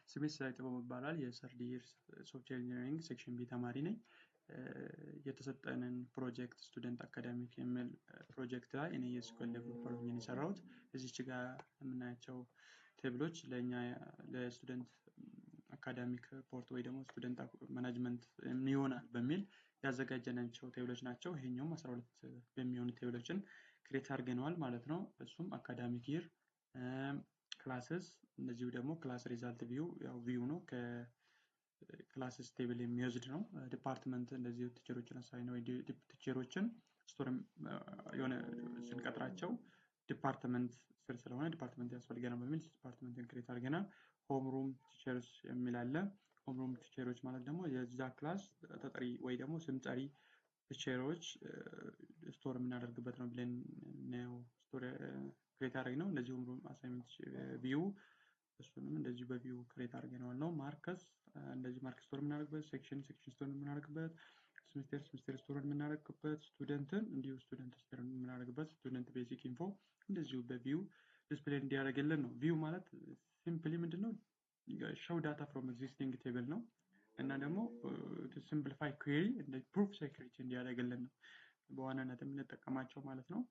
ስሜት ስላይተው ይባላል የሰርድ ይር ሶፍትዌር ኢንጂነሪንግ ሴክሽን ቢ ተማሪ ነኝ። የተሰጠንን ፕሮጀክት ስቱደንት አካዳሚክ የሚል ፕሮጀክት ላይ እኔ የስኩል ዴቨሎፐር ሆኜ ነው የሰራሁት። እዚች ጋር የምናያቸው ቴብሎች ለኛ ለስቱደንት አካዳሚክ ሪፖርት ወይ ደግሞ ስቱደንት ማኔጅመንት ይሆናል በሚል ያዘጋጀናቸው ቴብሎች ናቸው። ይሄኛውም 12 በሚሆኑ ቴብሎችን ክሬት አድርገናል ማለት ነው። እሱም አካዳሚክ ይር ክላስስ እንደዚሁ ደግሞ ክላስ ሪዛልት ቪው ያው ቪው ነው ከክላስስ ቴብል የሚወስድ ነው። ዲፓርትመንት እንደዚሁ ቲቸሮችን አሳይን ወይ ቲቸሮችን ስቶር የሆነ ስንቀጥራቸው ዲፓርትመንት ስር ስለሆነ ዲፓርትመንት ያስፈልገናል በሚል ዲፓርትመንትን ክሬት አድርገናል። ሆም ሩም ቲቸርስ የሚል አለ። ሆም ሩም ቲቸሮች ማለት ደግሞ የዛ ክላስ ተጠሪ ወይ ደግሞ ስም ጠሪ ቲቸሮች ስቶር የምናደርግበት ነው ብለን ነው ስቶር ክሬት አድርገናል። እንደዚህ ሆም ሩም አሳይመንት ቪው እሱንም እንደዚህ በቪው ክሬት አድርገናል ነው። ማርከስ እንደዚህ ማርክ ስቶር የምናደርግበት ሴክሽን ስቶር የምናደርግበት ሴሚስተር ስቶር የምናደርግበት ስቱደንትን እንዲሁ ስቱደንት ስቶር የምናደርግበት ስቱደንት ቤዚክ ኢንፎ እንደዚሁ በቪው ዲስፕሌይ እንዲያደርግልን ነው። ቪው ማለት ሲምፕሊ ምንድነው show data from existing table ነው እና ደግሞ to simplify query and proof security እንዲያደርግልን ነው በዋናነት የምንጠቀማቸው ማለት ነው።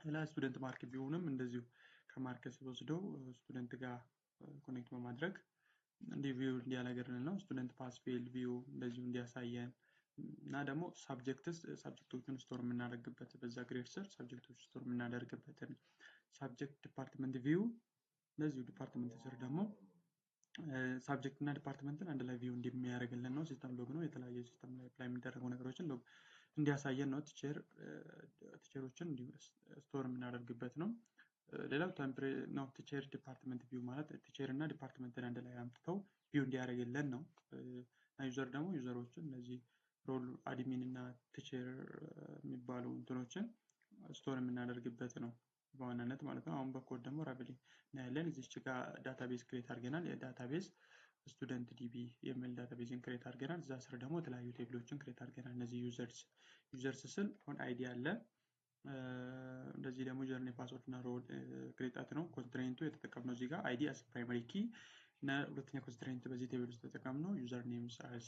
ለስቱደንት ማርክ ቪውንም እንደዚሁ ከማርከስ ወስደው ስቱደንት ጋር ኮኔክት በማድረግ ቪው እንዲያደርግልን ነው። ስቱደንት ፓስ ፌል ቪው እንደዚሁ እንዲያሳየን እና ደግሞ ሳብጀክቶችን ስቶር የምናደርግበት በዛ ግሬድ ስር ሳብጀክቶች ስቶር የምናደርግበትን ሳብጀክት ዲፓርትመንት ቪው እንደዚሁ ዲፓርትመንት ስር ደግሞ ሳብጀክት እና ዲፓርትመንትን አንድ ላይ ቪው እንደሚያደርግልን ነው። ሲስተም ሎግ ነው የተለያየ ሲስተም ላይ አፕላይ የሚደረጉ ነገሮችን ሎግ እንዲያሳየን ነው። ቲቸሮችን ስቶር የምናደርግበት ነው። ሌላው ቴምፕሬ ነው ቲቸር ዲፓርትመንት ቪው ማለት ቲቸር እና ዲፓርትመንትን አንድ ላይ አምጥተው ቪው እንዲያደርግልን ነው። ዩዘር ደግሞ ዩዘሮችን እነዚህ ሮል አድሚን እና ቲቸር የሚባሉ እንትኖችን ስቶር የምናደርግበት ነው በዋናነት ማለት ነው። አሁን በኮድ ደግሞ ራብሊ እናያለን። እዚች ጋር ዳታቤዝ ክሬት አድርገናል። የዳታቤዝ ስቱደንት ዲቢ የሚል ዳታቤዝን ክሬት አድርገናል። እዛ ስር ደግሞ የተለያዩ ቴብሎችን ክሬት አድርገናል። እነዚህ ዩዘርስ ስል ሆን አይዲ አለ። እንደዚህ ደግሞ ጀርኒ ፓስወርድ እና ሮል ክሬት ነው። ኮንስትሬንቱ የተጠቀምነው እዚህ ጋር አይዲ አስ ፕራይመሪ ኪ እና ሁለተኛ ኮንስትሬንት በዚህ ቴብል ውስጥ ተጠቀምነው ዩዘር ኔምስ አስ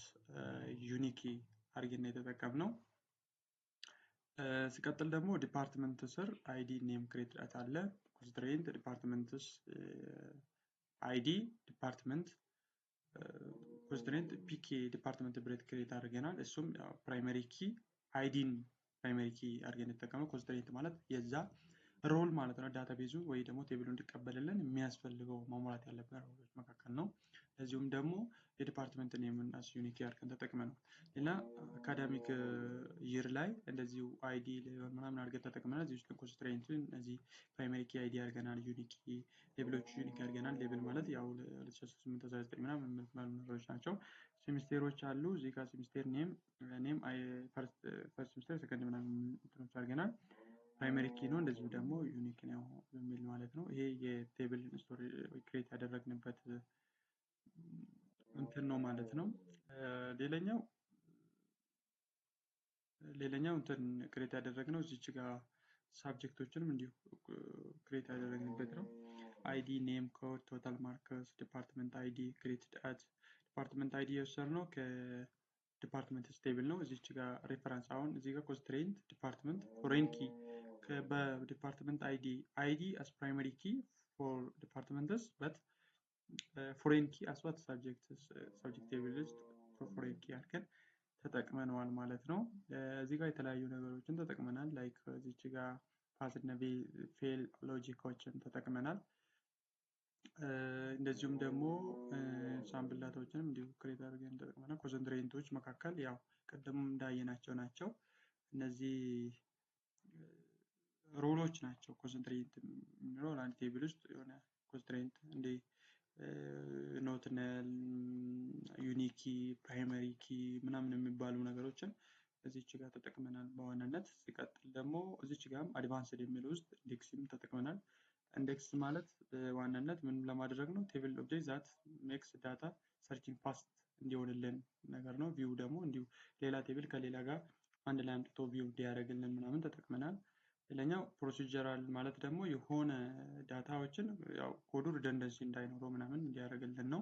ዩኒክ አድርገን የተጠቀምነው። ሲቀጥል ደግሞ ዲፓርትመንት ስር አይዲ ኔም ክሬት አለ። ኮንስትሬንት ዲፓርትመንትስ አይዲ ዲፓርትመንት ኮንስትሬንት ፒኬ ዲፓርትመንት ብሬት ክሬት አድርገናል። እሱም ፕራይመሪ ኪ አይዲን ፕራይመሪ ኪ አድርገን የተጠቀምነው። ኮንስትሬንት ማለት የዛ ሮል ማለት ነው። ዳታቤዙ ወይ ደግሞ ቴብሉ እንዲቀበልልን የሚያስፈልገው ማሟላት ያለበት ሮሎች መካከል ነው። ለዚሁም ደግሞ የዲፓርትመንት ኔምን አስ ዩኒክ አድርገን ተጠቅመናል። ሌላ አካዳሚክ ይር ላይ እንደዚሁ አይዲ ሌቨል ምናምን አድርገን ተጠቅመናል። እዚህ ውስጥ ኮንስትሬንትን እዚህ ፕራይመሪ ኪ አይዲ አድርገናል። ዩኒክ ሌብሎች ዩኒክ አድርገናል። ሌብል ማለት ያው 2008 ምናምን የሚባሉ ነገሮች ናቸው። ሴሚስተሮች አሉ። እዚህ ጋር ሴሚስተር ኔም ፈርስት ሴሚስተር ሰከንድ ምናምን እንትኖች አድርገናል። ፕራይመሪ ኪ ነው እንደዚሁ ደግሞ ዩኒክ ነው በሚል ማለት ነው። ይሄ የቴብል ስቶሪ ክሬት ያደረግንበት እንትን ነው ማለት ነው። ሌላኛው እንትን ክሬት ያደረግነው እዚች ጋር ሳብጀክቶችንም እንዲሁ ክሬት ያደረግንበት ነው። አይዲ ኔም ኮድ ቶታል ማርክስ ዲፓርትመንት አይዲ ክሬትድ አት ዲፓርትመንት አይዲ የወሰድነው ከዲፓርትመንት ቴብል ነው። እዚች ጋር ሬፈረንስ አሁን እዚህ ጋር ኮንስትሬንት ዲፓርትመንት ፎሬን ኪ በዲፓርትመንት አይዲ as primary key for departments but foreign key as what subject table list for foreign key አድርገን ተጠቅመናል ማለት ነው። እዚህ ጋር የተለያዩ ነገሮችን ተጠቅመናል ላይክ እዚች ጋር ፓስ እና ፌል ሎጂኮችን ተጠቅመናል። እንደዚሁም ደግሞ ሳምፕል ዳታዎችንም እንዲሁ ክሬት አድርገን ተጠቅመናል። ኮንስትሬንቶች መካከል ያው ቀደም እንዳየናቸው ናቸው። እነዚህ ሮሎች ናቸው። ኮንስትሬንት ነው አንድ ቴብል ውስጥ የሆነ ኮንስትሬንት እንደ ኖት ነል ዩኒክ ፕራይመሪ ኪ ምናምን የሚባሉ ነገሮችን እዚች ጋር ተጠቅመናል በዋናነት። ሲቀጥል ደግሞ እዚች ጋርም አድቫንስድ የሚል ውስጥ ኢንዴክስም ተጠቅመናል። ኢንዴክስ ማለት በዋናነት ምን ለማድረግ ነው? ቴብል ኦብጀክት ዛት ሜክስ ዳታ ሰርቺንግ ፋስት እንዲሆንልን ነገር ነው። ቪው ደግሞ እንዲሁ ሌላ ቴብል ከሌላ ጋር አንድ ላይ አምጥቶ ቪው እንዲያደርግልን ምናምን ተጠቅመናል። ሌላኛው ፕሮሲጀራል ማለት ደግሞ የሆነ ዳታዎችን ያው ኮዱ ሪደንደንሲ እንዳይኖረው ምናምን እንዲያደርግልን ነው።